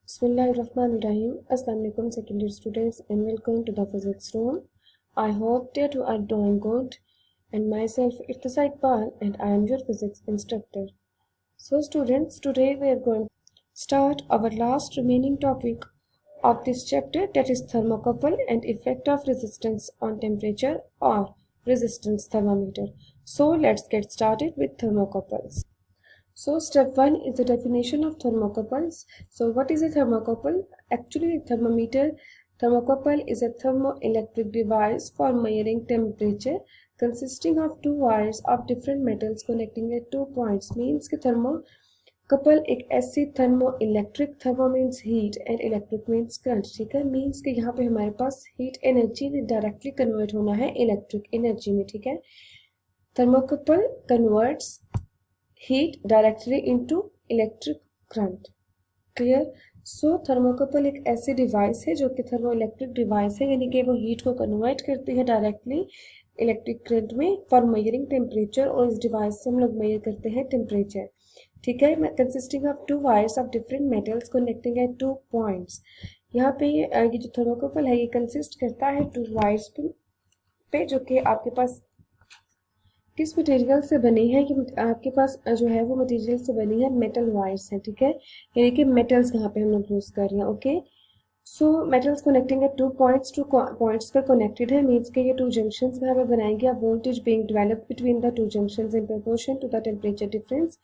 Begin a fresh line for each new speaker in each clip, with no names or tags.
Bismillahirrahmanirrahim. Assalamu alaikum secondary students and welcome to the physics room. I hope that you are doing good and myself Irtisa Iqbal and I am your physics instructor. So students, today we are going to start our last remaining topic of this chapter, that is thermocouple and effect of resistance on temperature or resistance thermometer. So let's get started with thermocouples. So step 1 is the definition of thermocouples. So what is a thermocouple? Actually, thermocouple is a thermoelectric device for measuring temperature consisting of two wires of different metals connecting at 2 points. Means कि thermocouple एक ऐसी thermoelectric, thermo means heat and electric means current, ठीक है. Means कि यहाँ पे हमारे पास heat energy ने डायरेक्टली कन्वर्ट होना है इलेक्ट्रिक एनर्जी में, ठीक है. Thermocouple converts heat directly into electric current. Clear? So thermocouple एक ऐसी डिवाइस है जो कि थर्मोइलेक्ट्रिक डिवाइस है, यानी कि वो हीट को कन्वर्ट करती है डायरेक्टली इलेक्ट्रिक करंट में फॉर मेजरिंग टेम्परेचर, और इस डिवाइस से हम लोग मेजर करते हैं टेम्परेचर, ठीक है. Consisting of two wires of different metals connecting at 2 points. यहाँ पे ये जो थर्मोकपल है ये कंसिस्ट करता है 2 वायर्स पे जो कि आपके पास किस मटेरियल से बनी है कि आपके पास जो है वो मटेरियल से बनी है मेटल वायर्स है, ठीक है. यानी कि मेटल्स यहाँ पे हम लोग यूज कर रहे हैं. ओके, सो मेटल्स कनेक्टिंग है 2 पॉइंट्स पर कनेक्टेड है. मीन्स के ये 2 जंक्शंस यहाँ पे बनाएंगे. Voltage being developed between the 2 junctions in proportion to the temperature difference.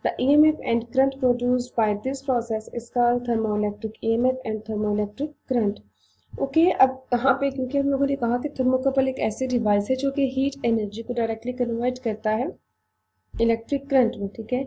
The EMF and current produced by this process is called thermoelectric EMF and thermoelectric current. Okay अब यहाँ पे क्योंकि हम लोगों ने कहा कि थर्मोकपल एक ऐसी डिवाइस है जो कि हीट एनर्जी को डायरेक्टली कन्वर्ट करता है इलेक्ट्रिक करंट में, ठीक है.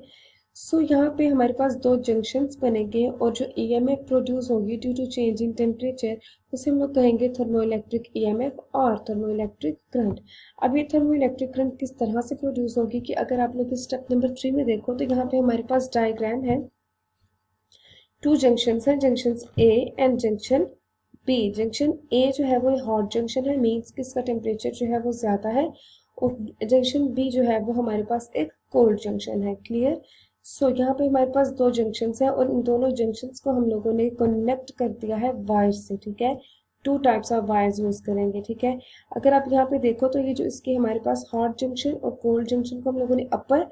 सो यहाँ पे हमारे पास 2 जंक्शंस बनेंगे और जो EMF प्रोड्यूस होगी due to change in temperature उसे हम लोग कहेंगे थर्मोइलेक्ट्रिक EMF और थर्मोइलेक्ट्रिक करंट. अब ये थर्मोइलेक्ट्रिक करंट किस तरह से प्रोड्यूस होगी कि अगर आप लोग स्टेप नंबर 3 में देखो तो यहाँ पे हमारे पास डायग्राम है. 2 जंक्शंस हैं, junction A and junction B. Junction A जो है वो हॉट जंक्शन है, मीन्स कि इसका टेम्परेचर जो है वो ज़्यादा है, और जंक्शन B जो है वो हमारे पास एक कोल्ड जंक्शन है. क्लियर? सो यहाँ पे हमारे पास 2 जंक्शंस हैं और इन दोनों जंक्शंस को हम लोगों ने कनेक्ट कर दिया है वायर्स से, ठीक है. 2 टाइप्स ऑफ वायर्स यूज करेंगे, ठीक है. अगर आप यहाँ पे देखो तो ये जो इसके हमारे पास हॉट जंक्शन और कोल्ड जंक्शन को हम लोगों ने अपर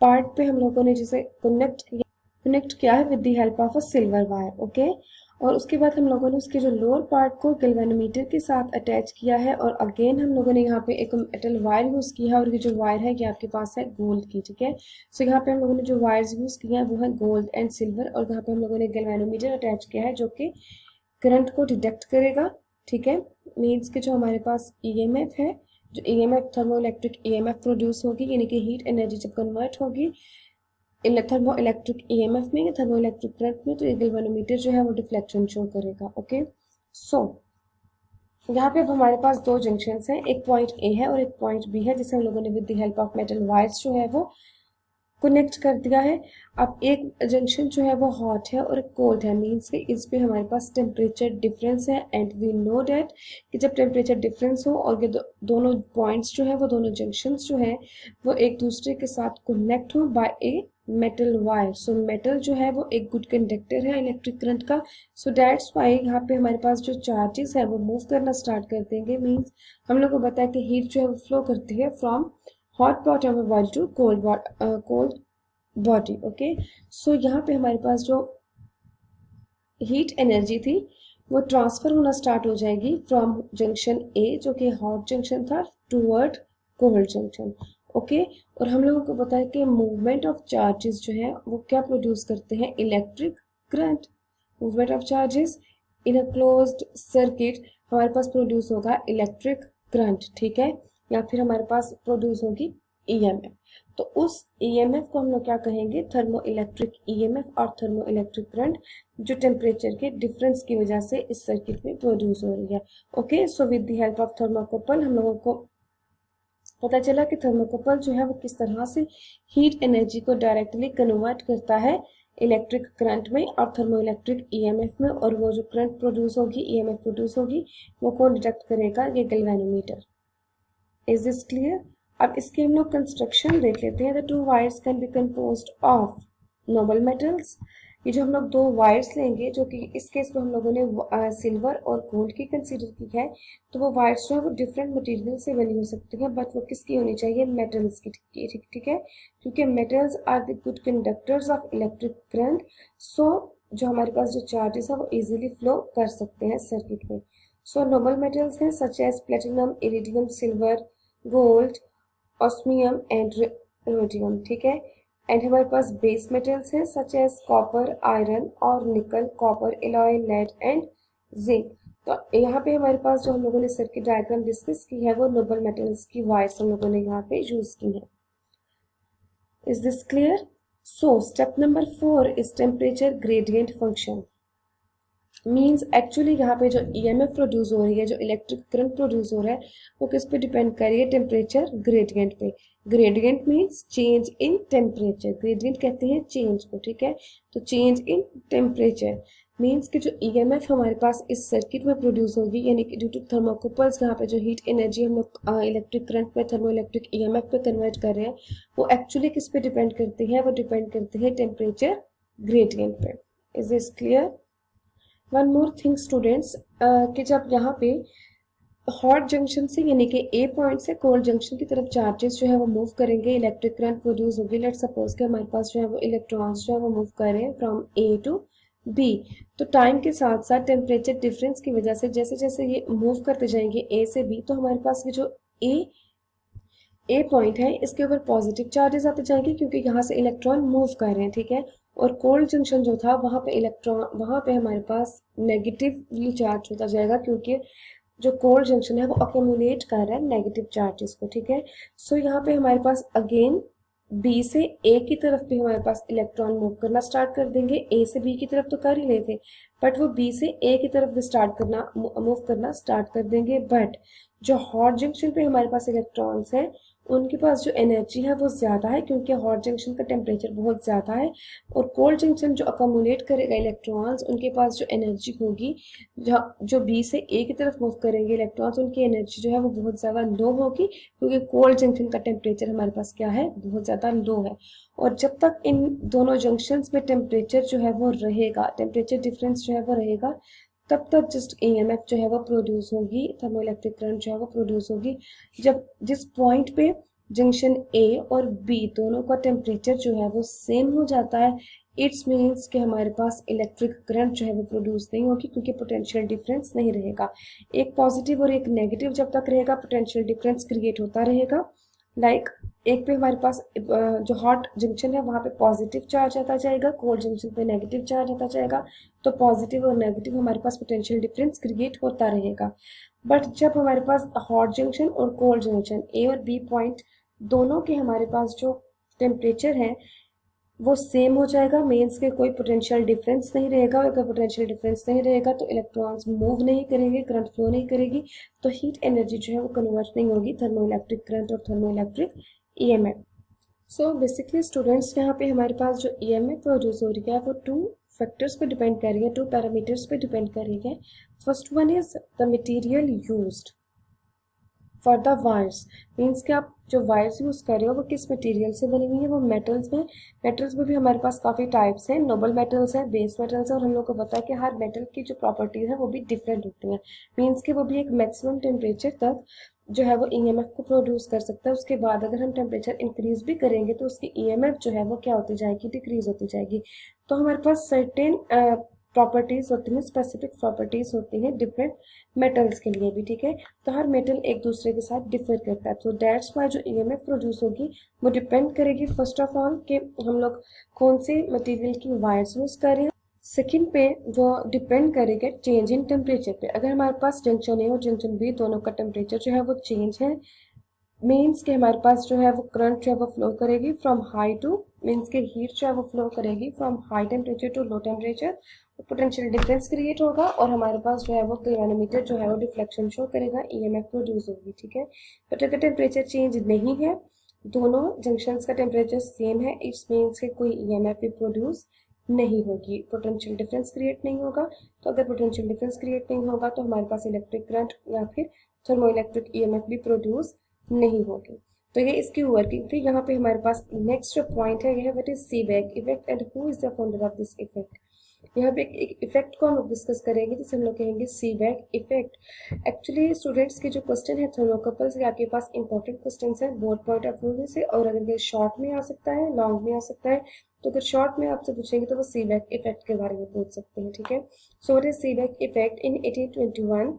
पार्ट पे हम लोगों ने जिसे कनेक्ट किया है with the help of a silver wire. Okay, और उसके बाद हम लोगों ने उसके जो लोअर पार्ट को गैल्वेनोमीटर के साथ अटैच किया है, और अगेन हम लोगों ने यहाँ पे एक मेटल वायर यूज़ किया है, और ये जो वायर है ये आपके पास है गोल्ड की, ठीक है. सो यहाँ पे हम लोगों ने जो वायर्स यूज़ किया है वो है गोल्ड एंड सिल्वर, और यहाँ पे हम लोगों ने गैल्वेनोमीटर अटैच किया है जो कि करंट को डिटेक्ट करेगा, ठीक है. मीन्स कि जो हमारे पास EMF है, जो EMF थर्मोइलेक्ट्रिक EMF प्रोड्यूस होगी, यानी कि हीट एनर्जी जब कन्वर्ट होगी थर्मोइलेक्ट्रिक EMF में या थर्मोइलेक्ट्रिक करंट में, तो ये गैल्वेनोमीटर जो है वो डिफ्लेक्शन शो करेगा. ओके, सो यहाँ पे अब हमारे पास 2 जंक्शंस हैं, एक पॉइंट A है और एक पॉइंट B है, जिसे हम लोगों ने with the help of metal wires जो है वो कनेक्ट कर दिया है. अब एक जंक्शन जो है वो हॉट है और एक कोल्ड है, मीन्स कि इस पे हमारे पास टेम्परेचर डिफरेंस है, एंड वी नो डैट कि जब टेम्परेचर डिफरेंस हो और ये दोनों पॉइंट्स जो है वो दोनों जंक्शंस जो है वो एक दूसरे के साथ कनेक्ट हो by a metal wire. So metal जो है वो एक गुड कंडक्टर है इलेक्ट्रिक करंट का. सो दैट्स वाई यहाँ पे हमारे पास जो चार्जेस है वो मूव करना स्टार्ट कर देंगे. मीन्स हम लोग को बताया कि हीट जो है वो फ्लो करती है from hot bottom of body to cold body. Okay, so यहाँ पे हमारे पास जो हीट एनर्जी थी वो ट्रांसफर होना स्टार्ट हो जाएगी फ्रॉम जंक्शन A जो कि हॉट जंक्शन था टूवर्ड कोल्ड जंक्शन. ओके, और हम लोगों को बताया कि मूवमेंट ऑफ चार्जेस जो है वो क्या प्रोड्यूस करते हैं, electric current. Movement of charges in a closed circuit हमारे पास प्रोड्यूस होगा इलेक्ट्रिक करंट, ठीक है, या फिर हमारे पास प्रोड्यूस होगी EMF. तो उस EMF को हम लोग क्या कहेंगे, थर्मोइलेक्ट्रिक EMF और थर्मोइलेक्ट्रिक करंट, जो टेम्परेचर के डिफरेंस की वजह से इस सर्किट में प्रोड्यूस हो रही है. Okay, so with the help of thermocouple हम लोगों को पता चला कि थर्मोकपल जो है वो किस तरह से हीट एनर्जी को डायरेक्टली कन्वर्ट करता है इलेक्ट्रिक करंट में और थर्मोइलेक्ट्रिक EMF में, और वो जो करंट प्रोड्यूस होगी, EMF प्रोड्यूस होगी, वो कौन डिटेक्ट करेगा, ये गैल्वेनोमीटर. Is this clear? अब इसके हम लोग कंस्ट्रक्शन देख लेते हैं. The 2 wires can be composed of noble metals ये जो हम लोग दो वायर्स लेंगे, जो कि इस केस में हम लोगों ने सिल्वर और गोल्ड की कंसीडर की है, तो वो वायर्स जो है वो डिफरेंट मटेरियल से बनी हो सकती है, बट वो किसकी होनी चाहिए, मेटल्स की, ठीक है, क्योंकि metals are the good conductors of electric current. So जो हमारे पास जो चार्जेस है वो इजीली फ्लो कर सकते हैं सर्किट में। सो नोबल मेटल्स हैं such as platinum, iridium, silver, gold, osmium and rhodium, ठीक है। एंड हमारे पास बेस मेटल्स हैं सच एज कॉपर, आयरन और nickel, copper alloy, lead and zinc. तो यहाँ पे हमारे पास जो हम लोगों ने सर्किट डायग्राम डिस्कस की है वो नोबल मेटल्स की वायर्स हम लोगों ने यहाँ पे यूज की है। Is this clear? So step number 4 is temperature gradient function. Means actually यहाँ पे जो ईएमएफ प्रोड्यूस हो रही है, जो इलेक्ट्रिक करंट प्रोड्यूस हो रहा है, वो किस पे डिपेंड कर रही है, टेम्परेचर ग्रेडियंट पे। Gradient means change in temperature, gradient कहते हैं चेंज को, ठीक है। तो चेंज इन टेम्परेचर मीन्स कि जो ईएमएफ हमारे पास इस सर्किट में प्रोड्यूस होगी, यानी कि ड्यू टू थर्मोकपल्स, यहाँ पे जो हीट एनर्जी हम लोग इलेक्ट्रिक करंट में थर्मो इलेक्ट्रिक ईएमएफ पे कन्वर्ट कर रहे हैं, वो एक्चुअली किस पे डिपेंड करती है, वो डिपेंड करती है टेम्परेचर ग्रेडियंट पे। Is this clear? One more thing students, कि जब यहाँ पे हॉट जंक्शन से यानी कि ए पॉइंट से कोल्ड जंक्शन की तरफ चार्जेस जो है वो मूव करेंगे, इलेक्ट्रिक करंट प्रोड्यूस होगी। लेट सपोज कि हमारे पास जो है वो इलेक्ट्रॉन्स जो है वो मूव कर रहे हैं फ्रॉम ए टू बी। तो टाइम के साथ साथ टेम्परेचर डिफरेंस की वजह से जैसे जैसे ये मूव करते जाएंगे ए से बी, तो हमारे पास ये जो ए पॉइंट है इसके ऊपर पॉजिटिव चार्जेस आते जाएंगे, क्योंकि यहाँ से इलेक्ट्रॉन मूव कर रहे हैं, ठीक है। और कोल्ड जंक्शन जो था वहाँ पे वहाँ पे हमारे पास नेगेटिवली चार्ज होता जाएगा, क्योंकि जो कोल्ड जंक्शन है वो अक्यूमुलेट कर रहा है नेगेटिव चार्जेस को, ठीक है। सो यहाँ पे हमारे पास अगेन बी से ए की तरफ भी हमारे पास इलेक्ट्रॉन मूव करना स्टार्ट कर देंगे। ए से बी की तरफ तो कर ही रहे थे, बट वो बी से ए की तरफ भी स्टार्ट करना मूव करना स्टार्ट कर देंगे। बट जो हॉट जंक्शन पे हमारे पास इलेक्ट्रॉन्स हैं, उनके पास जो एनर्जी है वो ज़्यादा है, क्योंकि हॉट जंक्शन का टेम्परेचर बहुत ज़्यादा है। और कोल्ड जंक्शन जो अकोमोडेट करेगा इलेक्ट्रॉन्स, उनके पास जो एनर्जी होगी, जो बी से ए की तरफ मूव करेंगे इलेक्ट्रॉन्स, उनकी एनर्जी जो है वो बहुत ज़्यादा लो होगी, क्योंकि कोल्ड जंक्शन का टेम्परेचर हमारे पास क्या है, बहुत ज़्यादा लो है। और जब तक इन दोनों जंक्शंस में टेम्परेचर जो है वो रहेगा, टेम्परेचर डिफरेंस जो है वो रहेगा, तब तक जस्ट ईएमएफ जो है वो प्रोड्यूस होगी, थर्मो इलेक्ट्रिक करंट जो है वो प्रोड्यूस होगी। जब जिस पॉइंट पे जंक्शन ए और बी दोनों का टेम्परेचर जो है वो सेम हो जाता है, इट्स मीन्स कि हमारे पास इलेक्ट्रिक करंट जो है वो प्रोड्यूस नहीं होगी, क्योंकि पोटेंशियल डिफरेंस नहीं रहेगा। एक पॉजिटिव और एक नेगेटिव जब तक रहेगा, पोटेंशियल डिफरेंस क्रिएट होता रहेगा। लाइक एक पे हमारे पास जो हॉट जंक्शन है वहाँ पे पॉजिटिव चार्ज आता जाएगा, कोल्ड जंक्शन पे नेगेटिव चार्ज आता जाएगा, तो पॉजिटिव और नेगेटिव हमारे पास पोटेंशियल डिफरेंस क्रिएट होता रहेगा। बट जब हमारे पास हॉट जंक्शन और कोल्ड जंक्शन ए और बी पॉइंट दोनों के हमारे पास जो टेम्परेचर है वो सेम हो जाएगा, मीन्स के कोई पोटेंशियल डिफरेंस नहीं रहेगा। अगर पोटेंशियल डिफरेंस नहीं रहेगा तो इलेक्ट्रॉन्स मूव नहीं करेंगे, करंट फ्लो नहीं करेगी, तो हीट एनर्जी जो है वो कन्वर्ट नहीं होगी थर्मो इलेक्ट्रिक करंट और thermo electric EMF. So basically students, यहाँ पे हमारे पास जो ईएमएफ प्रोड्यूस हो रही है वो टू फैक्टर्स पे डिपेंड कर रही है, टू पैरामीटर्स पे डिपेंड कर रही है। First one is the material used for the wires. Means कि आप जो वायर्स यूज कर रहे हो वो किस मटेरियल से बनी हुई है, वो मेटल्स में। मेटल्स में भी हमारे पास काफ़ी टाइप्स हैं, नोबल मेटल्स है, बेस मेटल्स है, और हम लोग को पता है कि हर मेटल की जो प्रॉपर्टीज है वो भी डिफरेंट होती हैं। मीन्स कि वो भी एक मैक्सिमम टेम्परेचर तक जो है वो ईएमएफ को प्रोड्यूस कर सकता है। उसके बाद अगर हम टेम्परेचर इंक्रीज भी करेंगे तो उसकी ईएमएफ जो है वो क्या होती जाएगी, डिक्रीज होती जाएगी। तो हमारे पास सर्टेन प्रॉपर्टीज होती हैं, स्पेसिफिक प्रॉपर्टीज होती हैं डिफरेंट मेटल्स के लिए भी, ठीक है। तो हर मेटल एक दूसरे के साथ डिफर करता है, तो दैट्स वाई जो ईएमएफ प्रोड्यूस होगी वो डिपेंड करेगी फर्स्ट ऑफ ऑल कि हम लोग कौन से मटेरियल की वायर्स यूज कर रहे हैं। सेकेंड पे वो डिपेंड करेगा चेंज इन टेम्परेचर पे। अगर हमारे पास जंक्शन ए और जंक्शन बी दोनों का टेम्परेचर जो है वो चेंज है, मीन्स के हमारे पास जो है वो करंट जो है वो फ्लो करेगी फ्रॉम हाई टू, मीन्स के हीट जो है वो फ्लो करेगी from high temperature to low temperature, potential difference create होगा, और हमारे पास जो है वो गैल्वेनोमीटर जो है वो डिफ्लेक्शन शो करेगा, ईएमएफ प्रोड्यूस होगी, ठीक है। बट अगर टेम्परेचर चेंज नहीं है, दोनों जंक्शंस का टेम्परेचर सेम है, इट्स मीन्स के कोई ईएमएफ भी प्रोड्यूस नहीं होगी, पोटेंशियल डिफरेंस क्रिएट नहीं होगा। तो अगर पोटेंशियल डिफरेंस क्रिएट नहीं होगा तो हमारे पास इलेक्ट्रिक करंट या फिर थर्मो इलेक्ट्रिक ईएमएफ भी प्रोड्यूस नहीं होगी। तो ये इसकी वर्किंग थी। यहाँ पे हमारे पास नेक्स्ट जो पॉइंट है यह what is Seebeck effect and who is the founder of this effect. यहाँ पे एक इफेक्ट को हम लोग डिस्कस करेंगे जिसे हम लोग कहेंगे सीबेक इफेक्ट। एक्चुअली स्टूडेंट्स के जो क्वेश्चन है थर्मोकपल्स के आपके पास इंपॉर्टेंट क्वेश्चन है बोथ पॉइंट ऑफ व्यू से, और अगर ये शॉर्ट में आ सकता है लॉन्ग में आ सकता है, तो अगर शॉर्ट में आपसे पूछेंगे तो वो सीबेक इफेक्ट के बारे में पूछ सकते हैं, ठीक है। So what is Seebeck effect? In 1821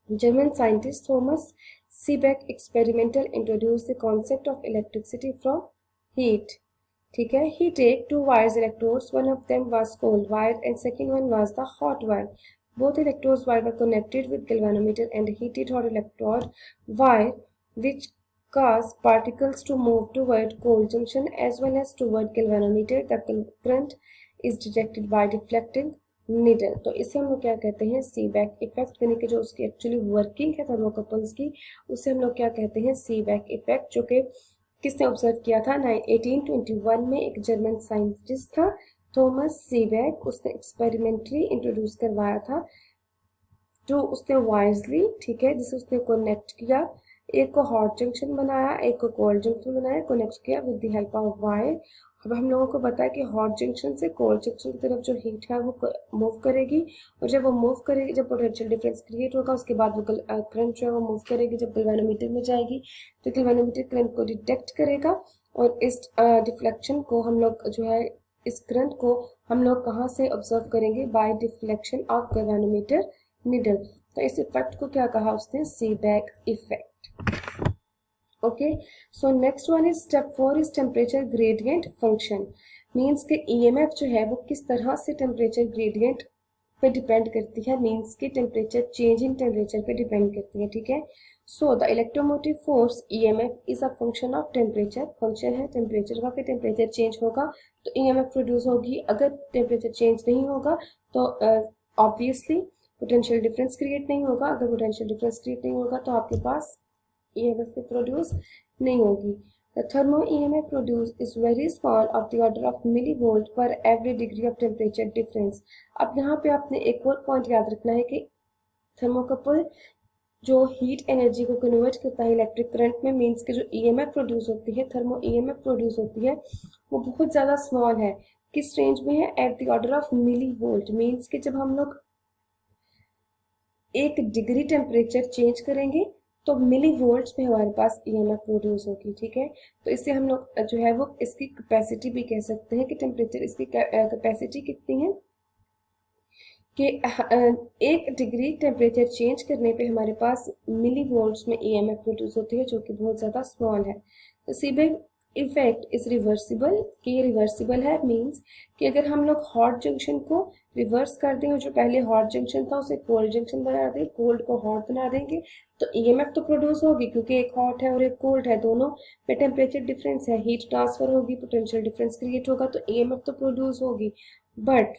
German scientist Thomas Seebeck experimental introduced the concept of electricity from heat. ठीक है, he take two wires electrodes, one of them was cold wire and second one was the hot wire. Both electrodes wire were connected with galvanometer and heated hot electrode wire which cause particles to move toward cold junction as well as toward galvanometer. The current is detected by deflecting needle. तो इसे हम लोग क्या कहते हैं? Seebeck effect, यानी कि जो उसकी एक्चुअली वर्किंग है थर्मोकपल्स की उसे हम लोग क्या कहते हैं? सीबेक इफेक्ट, जो कि किसने ऑब्जर्व किया था? 1821 में एक जर्मन साइंटिस्ट था थॉमस सीबेक, उसने एक्सपेरिमेंटली इंट्रोड्यूस करवाया था। जो उसने वायर्स ली, ठीक है, जिसे उसने कनेक्ट किया, एक को हॉट जंक्शन बनाया एक को कोल्ड जंक्शन बनाया, कनेक्ट किया with the help of wire. अब हम लोगों को पता है कि हॉट जंक्शन से कोल्ड जंक्शन की तरफ जो हीट है वो मूव करेगी, और जब वो मूव करेगी, जब पोटेंशियल डिफरेंस क्रिएट होगा उसके बाद वो करंट जो है वो मूव करेगी, जब गैल्वेनोमीटर में जाएगी तो गैल्वेनोमीटर करंट को डिटेक्ट करेगा, और इस डिफ्लेक्शन को हम लोग जो है इस करंट को हम लोग कहाँ से ऑब्जर्व करेंगे? By deflection of galvanometer needle. तो इस इफेक्ट को क्या कहा उसने? Seebeck effect. Okay, so next one is step 4 is temperature gradient function. Means के ईएमएफ जो है वो किस तरह से टेम्परेचर ग्रेडियंट पे डिपेंड करती है, मीन्स की टेम्परेचर चेंज इन टेम्परेचर पे डिपेंड करती है, ठीक है। So the electromotive force EMF is a function of temperature, function है टेम्परेचर का, कि टेम्परेचर चेंज होगा तो ईएमएफ प्रोड्यूस होगी, अगर टेम्परेचर चेंज नहीं होगा तो ऑब्वियसली पोटेंशियल डिफरेंस क्रिएट नहीं होगा, अगर पोटेंशियल डिफरेंस क्रिएट नहीं होगा तो आपके पास EMF प्रोड्यूस नहीं होगी। The thermo EMF produced is very small of the order of millivolt per every degree of temperature difference। अब यहाँ पे आपने एक और पॉइंट याद रखना है कि थर्मोकपल जो हीट एनर्जी को कन्वर्ट करता है इलेक्ट्रिक करंट में, मीन्स के जो EMF प्रोड्यूस होती है, थर्मो EMF प्रोड्यूस होती है, वो बहुत ज़्यादा स्मॉल है। किस रेंज में है? At the order of millivolt. Means के जब हम लोग 1 डिग्री टेम्परेचर चेंज करेंगे तो मिली वोल्ट्स में हमारे पास ईएमएफ प्रोड्यूस होगी, ठीक है। तो इससे हम लोग जो है वो इसकी कैपेसिटी भी कह सकते हैं कि टेम्परेचर इसकी कैपेसिटी कितनी है कि 1 डिग्री टेम्परेचर चेंज करने पे हमारे पास मिली वोल्ट्स में ईएमएफ प्रोड्यूस होती है, जो कि बहुत ज़्यादा स्मॉल है। तो सीबेक इफेक्ट इज रिवर्सिबल, कि ये रिवर्सिबल है, मीन्स कि अगर हम लोग हॉट जंक्शन को रिवर्स कर दें और जो पहले हॉट जंक्शन था उसे कोल्ड जंक्शन बना दें, कोल्ड को हॉट बना देंगे, तो ईएमएफ तो प्रोड्यूस होगी क्योंकि एक हॉट है और एक कोल्ड है, दोनों में टेम्परेचर डिफरेंस है, हीट ट्रांसफर होगी, पोटेंशियल डिफरेंस क्रिएट होगा, तो ईएमएफ तो प्रोड्यूस होगी। बट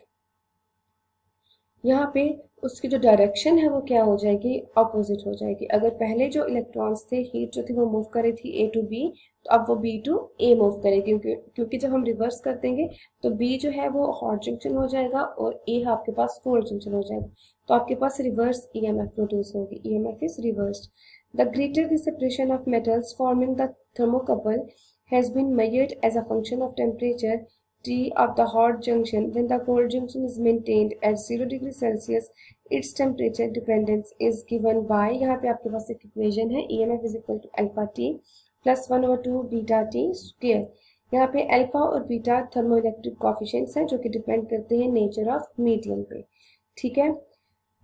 यहाँ पे उसकी जो डायरेक्शन है वो क्या हो जाएगी? अपोजिट हो जाएगी। अगर पहले जो इलेक्ट्रॉन्स थे, हीट जो थी वो मूव कर रही थी ए टू बी, तो अब वो बी टू ए मूव करेगी, क्योंकि जब हम रिवर्स कर देंगे तो बी जो है वो हॉट जंक्शन हो जाएगा और ए आपके पास कोल्ड जंक्शन हो जाएगा, तो आपके पास रिवर्स ईएमएफ प्रोड्यूस होगी। EMF is reversed. The greater the separation of metals forming the thermocouple has been measured as a function of temperature T of the hot junction. When the cold junction is maintained at 0 degree Celsius, its temperature dependence is given by, यहाँ पे आपके पास एक equation है, EMF is equal to alpha T plus 1/2 beta T square। यहाँ पे alpha और beta thermoelectric coefficients हैं जो कि डिपेंड करते हैं नेचर ऑफ मीडियम पे, ठीक है।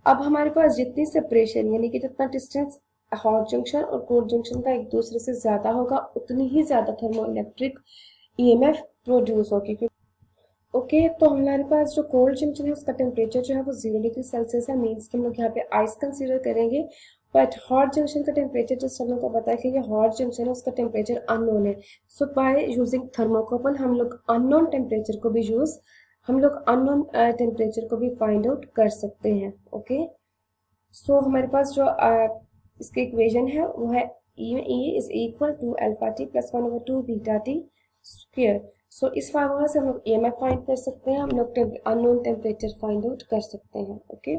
अब हमारे पास जितनी सेपरेशन यानी कि जितना डिस्टेंस हॉट जंक्शन और कोल्ड जंक्शन का एक दूसरे से ज़्यादा होगा, उतनी ही ज़्यादा थर्मोइलेक्ट्रिक EMF प्रोड्यूस होगी। ओके, तो हमारे पास जो कोल्ड जंक्शन है उसका टेम्परेचर जो है वो 0 डिग्री सेल्सियस है, मीन्स कि हम लोग यहाँ पे आइस कंसीडर करेंगे। बट हॉट जंक्शन का टेम्परेचर जस्ट हम लोग को पता है कि ये हॉट जंक्शन है, उसका टेम्परेचर अननोन है। सो बाय यूजिंग थर्मोकपल हम लोग अननोन टेम्परेचर को भी फाइंड आउट कर सकते हैं। ओके, सो हमारे पास जो इसके इक्वेशन है वो है E is equal to alpha T plus 1/2 beta T square. So इस फार्मूला से हम लोग EMF फाइंड कर सकते हैं, हम लोग अननोन टेम्परेचर फाइंड आउट कर सकते हैं। ओके।